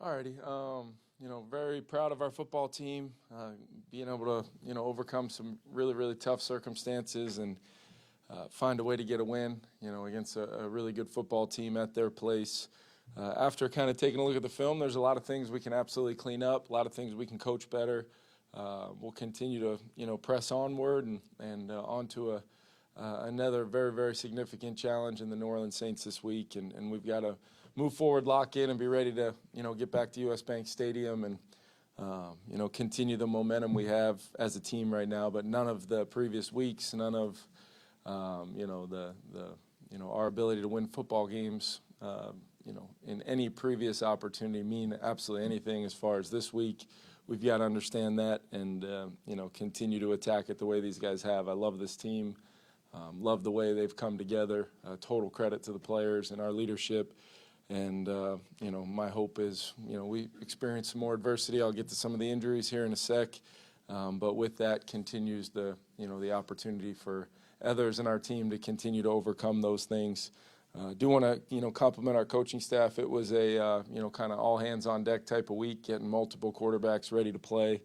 Alrighty, very proud of our football team, being able to, overcome some really, really tough circumstances and find a way to get a win, against a really good football team at their place. After kind of taking a look at the film, there's a lot of things we can absolutely clean up, a lot of things we can coach better. We'll continue to, press onward and onto another very, very significant challenge in the New Orleans Saints this week, and we've got to move forward, lock in, and be ready to, get back to US Bank Stadium and, continue the momentum we have as a team right now. But none of the previous weeks, none of, our ability to win football games, in any previous opportunity mean absolutely anything as far as this week. We've got to understand that and, continue to attack it the way these guys have. I love this team. Love the way they've come together. Total credit to the players and our leadership. And, my hope is, we experience some more adversity. I'll get to some of the injuries here in a sec. But with that continues the opportunity for others in our team to continue to overcome those things. Do want to, compliment our coaching staff. It was a, kind of all hands on deck type of week, getting multiple quarterbacks ready to play.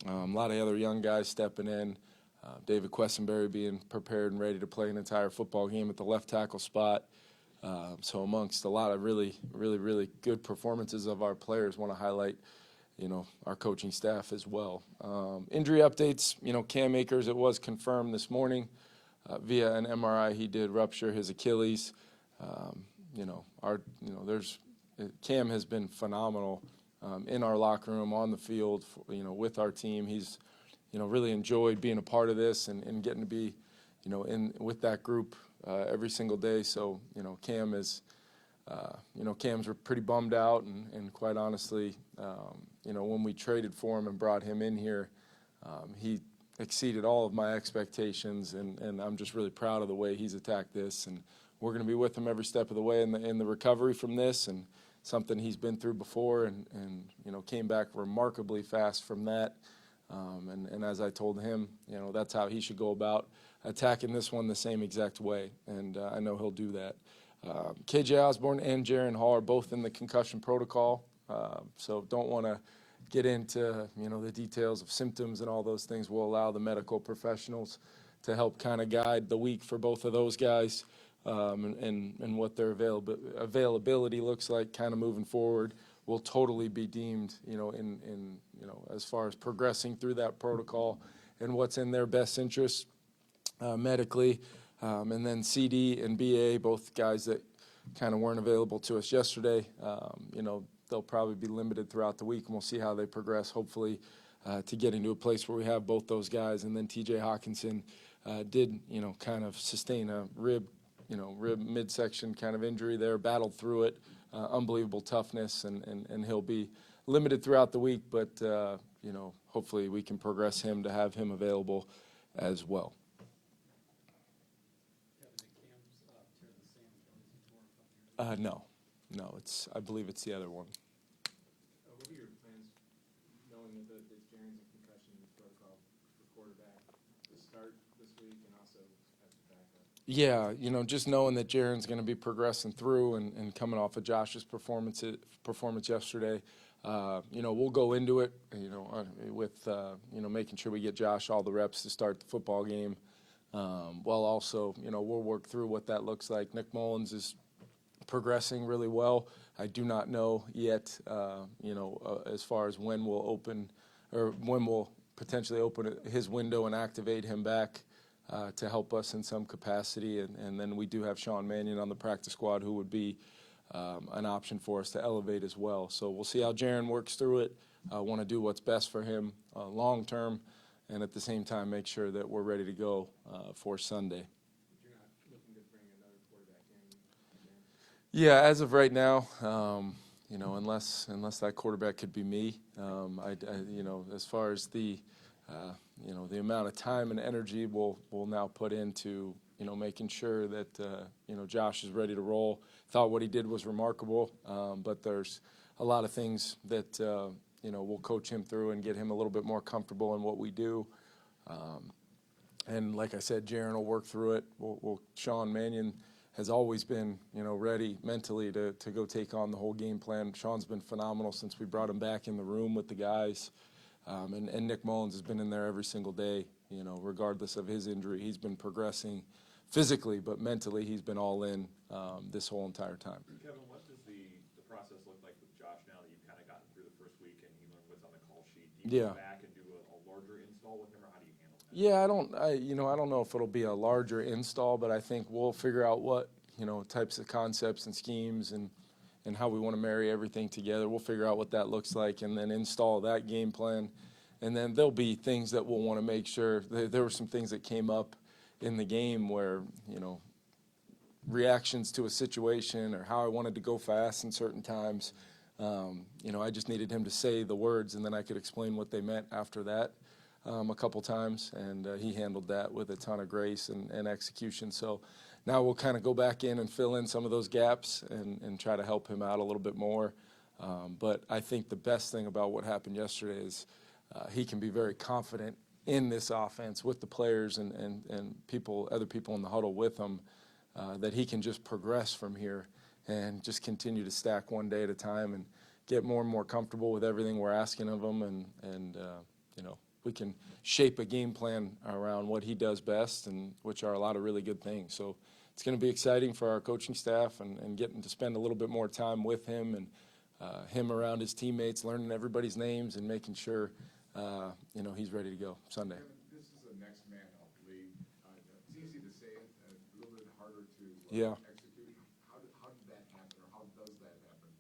A lot of other young guys stepping in. David Quessenberry being prepared and ready to play an entire football game at the left tackle spot. So amongst a lot of really, really, really good performances of our players, want to highlight, our coaching staff as well. Injury updates, Cam Akers, it was confirmed this morning via an MRI he did rupture his Achilles. Cam has been phenomenal in our locker room, on the field, with our team. He's, really enjoyed being a part of this and getting to be, with that group every single day. So, Cam is, Cam's pretty bummed out, and quite honestly, when we traded for him and brought him in here, he exceeded all of my expectations, and I'm just really proud of the way he's attacked this. And we're going to be with him every step of the way in the recovery from this, and something he's been through before, and came back remarkably fast from that. And as I told him, that's how he should go about attacking this one the same exact way, and I know he'll do that. KJ Osborne and Jaron Hall are both in the concussion protocol, so don't want to get into the details of symptoms and all those things. We'll allow the medical professionals to help kind of guide the week for both of those guys, and what their availability looks like kind of moving forward. Will totally be deemed, in as far as progressing through that protocol and what's in their best interest medically. And then CD and BA, both guys that kind of weren't available to us yesterday, they'll probably be limited throughout the week, and we'll see how they progress, hopefully to getting to a place where we have both those guys. And then TJ Hawkinson did, kind of sustain a rib midsection kind of injury there, battled through it. Unbelievable toughness, and he'll be limited throughout the week, but hopefully we can progress him to have him available as well. No, I believe it's the other one. What are your plans, knowing that Jaron's in concussion protocol for quarterback, to start this week and also as a backup? Yeah, just knowing that Jaron's going to be progressing through and coming off of Josh's performance yesterday, we'll go into it, with, making sure we get Josh all the reps to start the football game, while also, we'll work through what that looks like. Nick Mullins is progressing really well. I do not know yet, as far as when we'll open, or when we'll potentially open his window and activate him back to help us in some capacity. And then we do have Sean Mannion on the practice squad, who would be an option for us to elevate as well. So we'll see how Jaron works through it. I want to do what's best for him long term, and at the same time make sure that we're ready to go for Sunday. You're not looking to bring another quarterback in? Yeah, as of right now, unless that quarterback could be me, as far as the amount of time and energy we'll now put into, making sure that, Josh is ready to roll. Thought what he did was remarkable, but there's a lot of things that, we'll coach him through and get him a little bit more comfortable in what we do. And like I said, Jaron will work through it. Sean Mannion has always been, ready mentally to go take on the whole game plan. Sean's been phenomenal since we brought him back in the room with the guys. And Nick Mullins has been in there every single day, regardless of his injury. He's been progressing physically, but mentally he's been all in this whole entire time. Kevin, what does the process look like with Josh now that you've kind of gotten through the first week and he learned what's on the call sheet? Do you go back and do a larger install with him, or how do you handle that? Yeah, I don't know if it'll be a larger install, but I think we'll figure out what, types of concepts and schemes and how we want to marry everything together. We'll figure out what that looks like and then install that game plan. And then there'll be things that we'll want to make sure. There were some things that came up in the game where, reactions to a situation or how I wanted to go fast in certain times. I just needed him to say the words, and then I could explain what they meant after that a couple times, and he handled that with a ton of grace and execution. So now we'll kind of go back in and fill in some of those gaps and try to help him out a little bit more. But I think the best thing about what happened yesterday is he can be very confident in this offense with the players and other people in the huddle with him, that he can just progress from here and just continue to stack one day at a time and get more and more comfortable with everything we're asking of him. And we can shape a game plan around what he does best, and which are a lot of really good things. So it's going to be exciting for our coaching staff and getting to spend a little bit more time with him and him around his teammates, learning everybody's names and making sure, he's ready to go Sunday. This is a next man up league. It's easy to say it, a little bit harder to Yeah. execute. How did that happen, or how does that happen?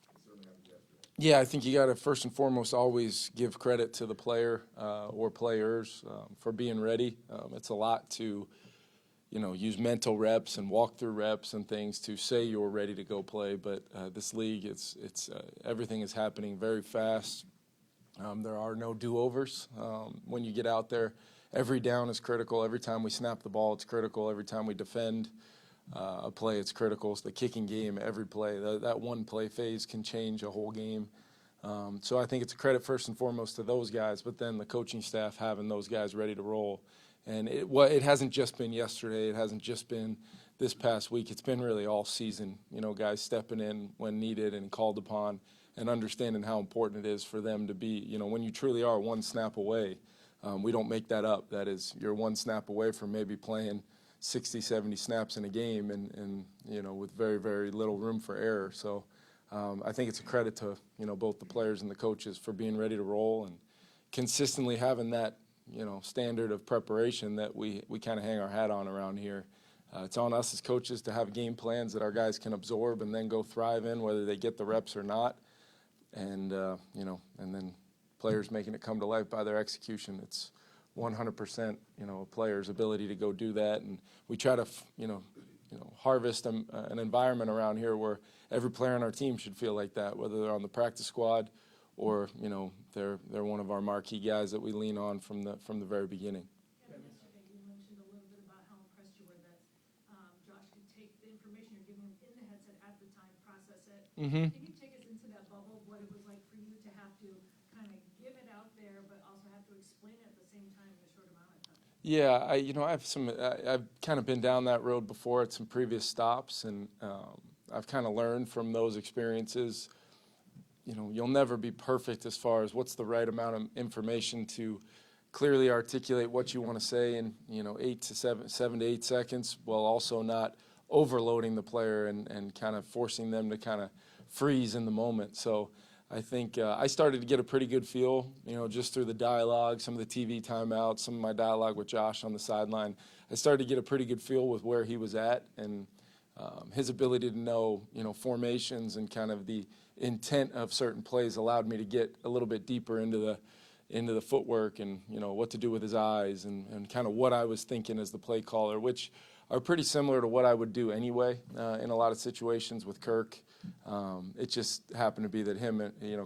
It certainly happened yesterday. Yeah, I think you got to first and foremost always give credit to the player or players for being ready. It's a lot to, use mental reps and walk through reps and things to say you're ready to go play. But this league, it's everything is happening very fast. There are no do-overs when you get out there. Every down is critical. Every time we snap the ball, it's critical. Every time we defend a play, it's critical. It's the kicking game, every play. That one play phase can change a whole game. So I think it's a credit first and foremost to those guys, but then the coaching staff having those guys ready to roll. And it hasn't just been yesterday. It hasn't just been this past week. It's been really all season, guys stepping in when needed and called upon, and understanding how important it is for them to be, when you truly are one snap away. We don't make that up. That is, you're one snap away from maybe playing 60, 70 snaps in a game and with very, very little room for error. So I think it's a credit to, both the players and the coaches for being ready to roll and consistently having that, standard of preparation that we kind of hang our hat on around here. It's on us as coaches to have game plans that our guys can absorb and then go thrive in, whether they get the reps or not. And, and then players making it come to life by their execution. It's 100%, a player's ability to go do that. And we try to, harvest an environment around here where every player on our team should feel like that, whether they're on the practice squad or, they're one of our marquee guys that we lean on from the very beginning. Kevin, yesterday you mentioned a little bit about how impressed you were that Josh could take the information you're giving him in the headset at the time, process it. Mm-hmm. Can you take us into that bubble of what it was like for you to have to kind of give it out there, but also have to explain it at the same time in a short amount of time? Yeah, I've kind of been down that road before at some previous stops, and I've kind of learned from those experiences. You'll never be perfect as far as what's the right amount of information to clearly articulate what you want to say in 7 to 8 seconds, while also not overloading the player and kind of forcing them to kind of freeze in the moment. So I think I started to get a pretty good feel, just through the dialogue, some of the TV timeouts, some of my dialogue with Josh on the sideline. I started to get a pretty good feel with where he was at, and his ability to know, formations and kind of the intent of certain plays allowed me to get a little bit deeper into the footwork and, what to do with his eyes and kind of what I was thinking as the play caller, which are pretty similar to what I would do anyway in a lot of situations with Kirk. It just happened to be that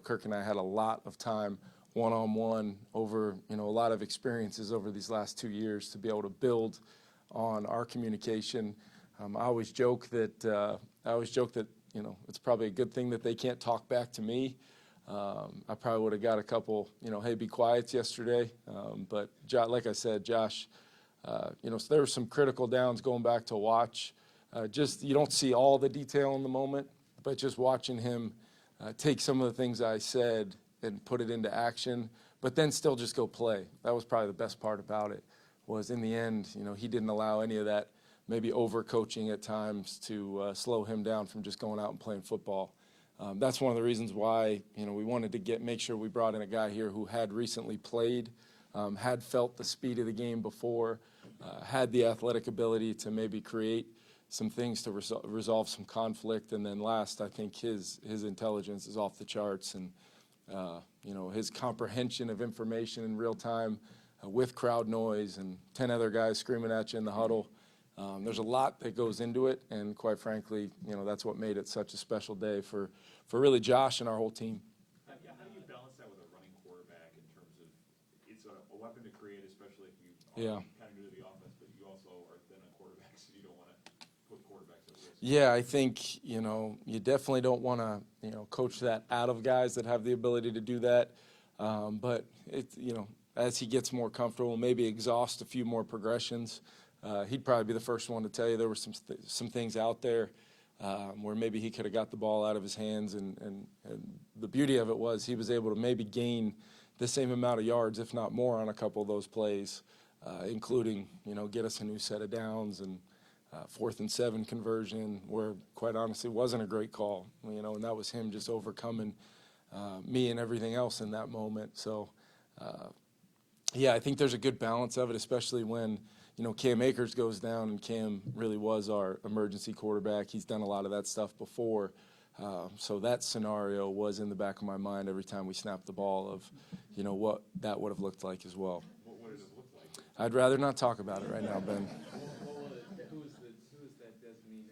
Kirk and I had a lot of time one-on-one over, a lot of experiences over these last 2 years to be able to build on our communication. I always joke that it's probably a good thing that they can't talk back to me. I probably would have got a couple, hey, be quiet yesterday. But like I said, Josh, so there were some critical downs going back to watch just you don't see all the detail in the moment, but just watching him take some of the things I said and put it into action, but then still just go play. That was probably the best part about it, was in the end, he didn't allow any of that maybe over-coaching at times to slow him down from just going out and playing football. That's one of the reasons why, we wanted to make sure we brought in a guy here who had recently played, had felt the speed of the game before, had the athletic ability to maybe create some things to resolve some conflict. And then last, I think his intelligence is off the charts, and his comprehension of information in real time with crowd noise and 10 other guys screaming at you in the huddle. There's a lot that goes into it, and quite frankly, that's what made it such a special day for really Josh and our whole team. How do you balance that with a running quarterback in terms of it's a weapon to create, especially if you are kind of new to the offense, but you also are then a quarterback, so you don't want to put quarterbacks at risk? Yeah, I think, you definitely don't want to, coach that out of guys that have the ability to do that. But, as he gets more comfortable, maybe exhaust a few more progressions, he'd probably be the first one to tell you there were some things out there where maybe he could have got the ball out of his hands. And the beauty of it was he was able to maybe gain the same amount of yards, if not more, on a couple of those plays, including, get us a new set of downs and 4th and 7 conversion, where quite honestly wasn't a great call, and that was him just overcoming me and everything else in that moment. So, I think there's a good balance of it, especially when, Cam Akers goes down, and Cam really was our emergency quarterback. He's done a lot of that stuff before. So that scenario was in the back of my mind every time we snapped the ball of, what that would have looked like as well. What would it have looked like? I'd rather not talk about it right now, Ben. Who is that designee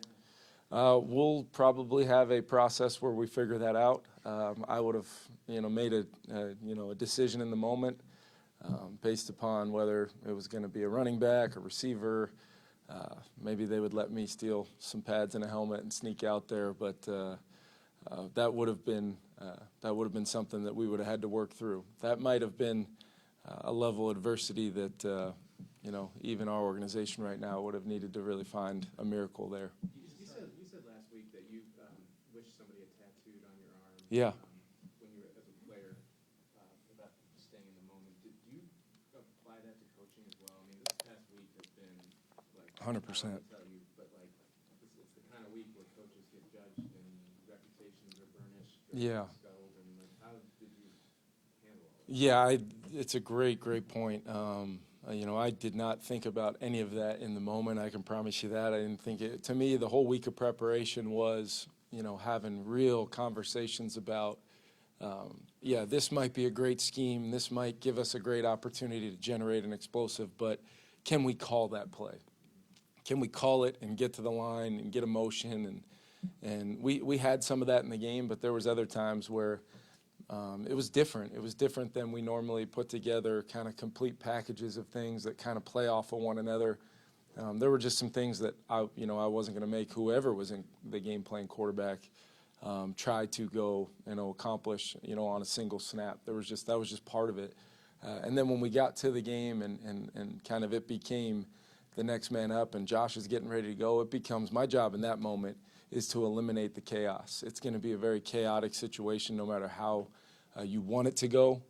now? We'll probably have a process where we figure that out. I would have, made a decision in the moment based upon whether it was going to be a running back, a receiver. Maybe they would let me steal some pads and a helmet and sneak out there, but that would have been something that we would have had to work through. That might have been a level of adversity that even our organization right now would have needed to really find a miracle there. You said last week that you wished somebody had tattooed on your arm. Yeah. When you were as a player, about just staying in the moment. Did you apply that to coaching as well? I mean, this past week has been like 100%. I don't know what to tell you, but like it's the kind of week where coaches get judged and reputations are burnished. Yeah. Expelled, and like, how did you handle all that? Yeah, it's a great point. I did not think about any of that in the moment. I can promise you that. I didn't think it. To me, the whole week of preparation was, having real conversations about, this might be a great scheme. This might give us a great opportunity to generate an explosive, but can we call that play? Can we call it and get to the line and get emotion? And we had some of that in the game, but there was other times where it was different. It was different than we normally put together kind of complete packages of things that kind of play off of one another. There were just some things that I wasn't going to make whoever was in the game playing quarterback try to go, accomplish, on a single snap. That was just part of it. And then when we got to the game and kind of it became the next man up and Josh is getting ready to go, it becomes my job in that moment is to eliminate the chaos. It's going to be a very chaotic situation no matter how you want it to go.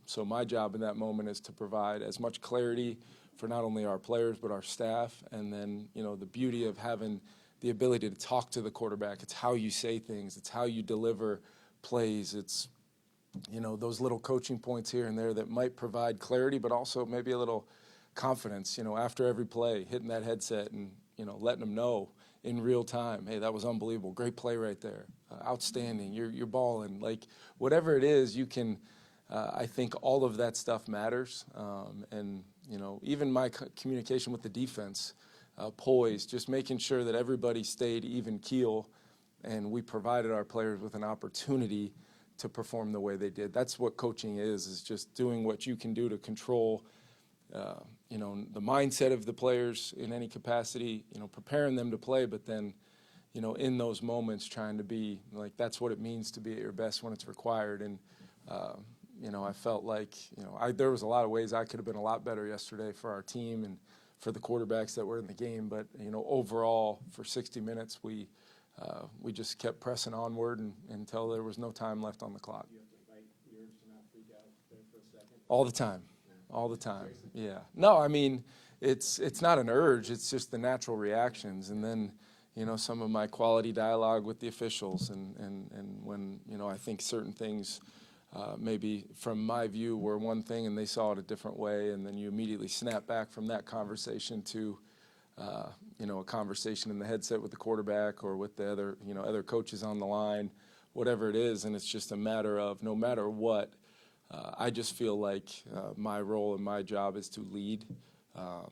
So my job in that moment is to provide as much clarity for not only our players but our staff. And then, the beauty of having the ability to talk to the quarterback. It's how you say things. It's how you deliver plays. It's, those little coaching points here and there that might provide clarity but also maybe a little confidence, after every play, hitting that headset and, letting them know in real time, hey, that was unbelievable. Great play right there. Outstanding. You're balling. Like, whatever it is, you can, I think all of that stuff matters. And, even my communication with the defense, poise, just making sure that everybody stayed even keel and we provided our players with an opportunity to perform the way they did. That's what coaching is just doing what you can do to control the mindset of the players in any capacity, preparing them to play, but then, in those moments trying to be like, that's what it means to be at your best when it's required. And, I felt like, there was a lot of ways I could have been a lot better yesterday for our team and for the quarterbacks that were in the game. But, overall, for 60 minutes, we just kept pressing onward until there was no time left on the clock. You have to fight the urge to not freak out there for a second. All the time. All the time. Yeah. No, I mean, it's not an urge. It's just the natural reactions. And then, some of my quality dialogue with the officials and when, I think certain things maybe from my view were one thing and they saw it a different way. And then you immediately snap back from that conversation to, a conversation in the headset with the quarterback or with the other coaches on the line, whatever it is. And it's just a matter of no matter what, I just feel like my role and my job is to lead.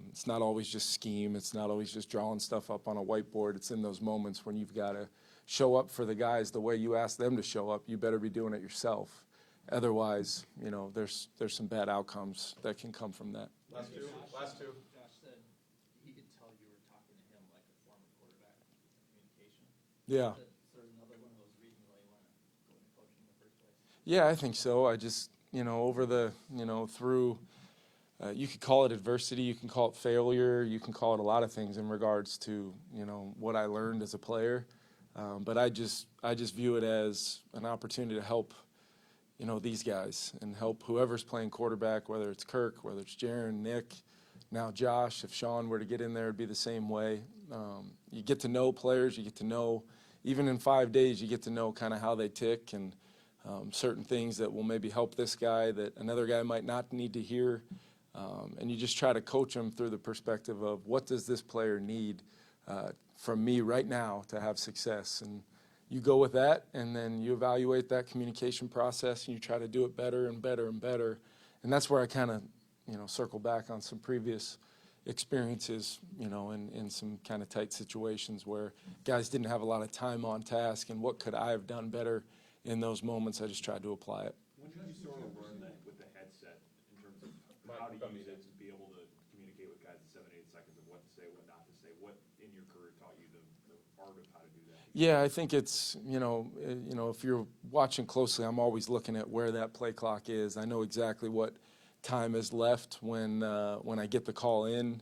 It's not always just scheme. It's not always just drawing stuff up on a whiteboard. It's in those moments when you've got to show up for the guys the way you ask them to show up. You better be doing it yourself. Otherwise, there's some bad outcomes that can come from that. Last two. Josh said he could tell you were talking to him like a former quarterback communication. Yeah. Is that sort of another one of those reasons why you want to go into coaching in the first place? Yeah, I think so. I just, over the, through, you could call it adversity, you can call it failure, you can call it a lot of things in regards to, what I learned as a player. But I just view it as an opportunity to help, these guys and help whoever's playing quarterback, whether it's Kirk, whether it's Jaron, Nick, now Josh. If Sean were to get in there, it'd be the same way. You get to know players, you get to know, even in 5 days, you get to know kind of how they tick and certain things that will maybe help this guy that another guy might not need to hear. And you just try to coach them through the perspective of what does this player need from me right now to have success. And you go with that, and then you evaluate that communication process, and you try to do it better and better and better. And that's where I kind of, circle back on some previous experiences, in some kind of tight situations where guys didn't have a lot of time on task, and what could I have done better in those moments. I just tried to apply it. When did you sort of learn that with the headset in terms of how to use it to be able to communicate with guys in 7-8 seconds of what to say, what not to say? What in your career taught you the art of how to do that? Yeah, I think it's, if you're watching closely, I'm always looking at where that play clock is. I know exactly what time is left when I get the call in,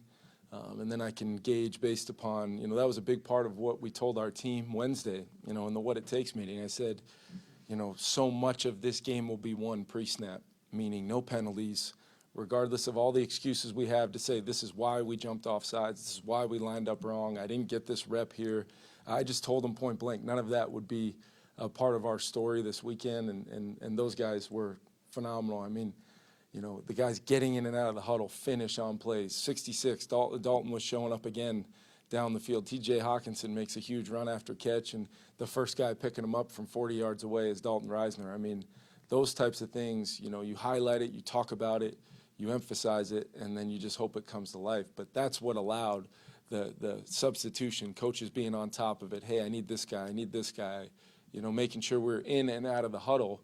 and then I can gauge based upon, that was a big part of what we told our team Wednesday, in the What It Takes meeting. I said, so much of this game will be won pre-snap, meaning no penalties, regardless of all the excuses we have to say this is why we jumped off sides, this is why we lined up wrong, I didn't get this rep here. I just told them point blank, none of that would be a part of our story this weekend, and those guys were phenomenal. I mean, the guys getting in and out of the huddle, finish on plays. 66, Dalton was showing up again down the field. T.J. Hawkinson makes a huge run after catch, and the first guy picking him up from 40 yards away is Dalton Reisner. I mean, those types of things, you highlight it, you talk about it, you emphasize it, and then you just hope it comes to life. But that's what allowed the substitution, coaches being on top of it. Hey, I need this guy, making sure we're in and out of the huddle.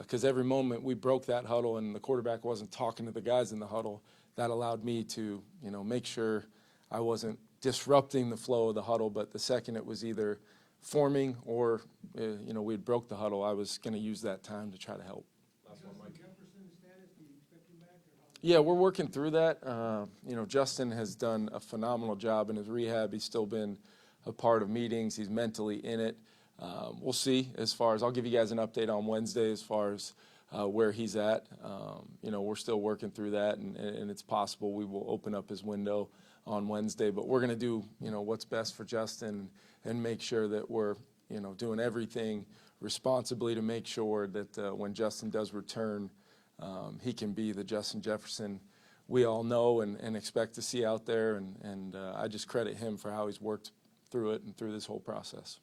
Because every moment we broke that huddle and the quarterback wasn't talking to the guys in the huddle, that allowed me to, make sure I wasn't disrupting the flow of the huddle. But the second it was either forming or, we had broke the huddle, I was going to use that time to try to help. Last one, Mike. Jefferson status, do you expect him back or how? Yeah, we're working through that. Justin has done a phenomenal job in his rehab. He's still been a part of meetings. He's mentally in it. We'll see as far as, I'll give you guys an update on Wednesday as far as where he's at. We're still working through that, and it's possible we will open up his window on Wednesday. But we're going to do, what's best for Justin and make sure that we're, doing everything responsibly to make sure that when Justin does return, he can be the Justin Jefferson we all know and expect to see out there. And I just credit him for how he's worked through it and through this whole process.